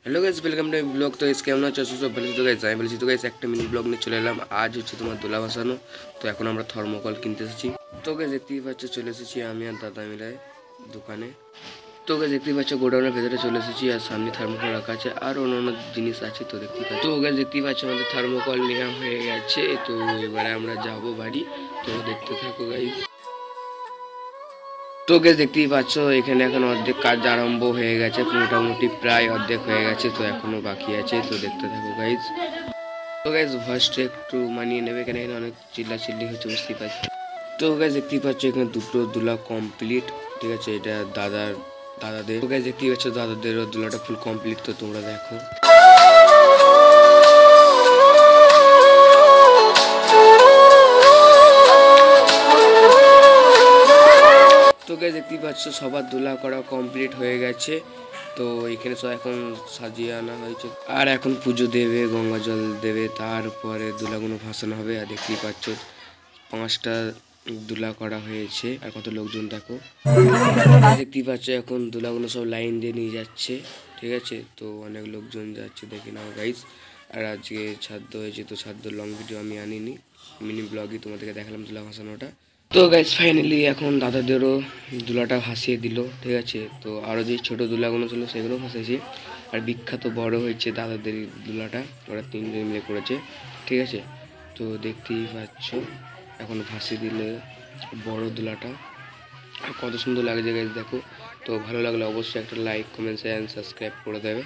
Hello guys, welcome to blog. तो इसके আমরা চলছে বলেছি তো গাইস, আমি বলেছি তো গাইস একটা মিনি ব্লগ নিয়ে চলে এলাম। আজ হচ্ছে তোমার দোলা ভাসানো। তো এখন আমরা থার্মোকল কিনতে এসেছি। তো গাইস দেখতেই পাচ্ছ চলে এসেছি আমি আর দাদা মিলে দোকানে। তো গাইস দেখতেই পাচ্ছ গোডাউনের ভেতরে চলে এসেছি আর সামনে থার্মোকল রাখা আছে আর অন্যান্য জিনিস আছে। তো দেখতেই পাচ্ছ, তো গাইস দেখতেই পাচ্ছ আমাদের থার্মোকল নেওয়া হয়ে গেছে। তো এবারে আমরা যাব বাড়ি। তো দেখতে থাকো গাইস। তো গাইস দেখতেই পাচ্ছ এখানে এখন অর্ধেক কাজ আরম্ভ হয়ে গেছে, মোটামুটি প্রায় অর্ধেক হয়ে গেছে। তো এখনো বাকি আছে, তো দেখতে থাকো গাইস। তো গাইস ভয়েসটা একটু মানিয়ে নেবে, এখানে অনেক চিল্লাচিল্লি হচ্ছে, বুঝতেই পারছি। তো গাইস দেখতেই পাচ্ছ এখানে দুটো দুলা কমপ্লিট, ঠিক আছে। এটা দাদাদের। তো গাইস দেখতেই পাচ্ছ দাদাদেরও দুলাটা ফুল কমপ্লিট। তো তোমরা দেখো। তো গাইস দেখতেই পাচ্ছ সবার দোলা করা কমপ্লিট হয়ে গেছে। তো এখানে সব এখন সাজিয়ে আনা হয়েছে আর এখন পুজো দেবে, গঙ্গা জল দেবে, তারপরে দুলাগুলো ভাসানো হবে। আর দেখতেই পাচ্ছ 5টা দুলা করা হয়েছে আর কত লোকজন দেখো। দেখতেই পাচ্ছ এখন দুলাগুলো সব লাইন দিয়ে নিয়ে যাচ্ছে, ঠিক আছে। তো অনেক লোকজন যাচ্ছে, দেখে নাও গাইস। আর আজকে ছাদ্য হয়েছে, তো ছাদ্য লং ভিডিও আমি আনিনি, মিনি ব্লগই তোমাদেরকে দেখালাম দুলা ভাসানোটা। তো গাইস ফাইনালি এখন দাদাদেরও দুলাটা ভাসিয়ে দিল, ঠিক আছে। তো আরও যে ছোটো দুলাগুলো ছিল সেগুলো ভাসিয়েছে। আর বিখ্যাত বড় হয়েছে দাদাদের দুলাটা, ওরা 3জন মিলে করেছে, ঠিক আছে। তো দেখতেই পাচ্ছ এখন ভাসিয়ে দিলে বড় দুলাটা। আর কত সুন্দর লাগছে গাইস দেখো। তো ভালো লাগলে অবশ্যই একটা লাইক, কমেন্ট, শেয়ার, সাবস্ক্রাইব করে দেবে।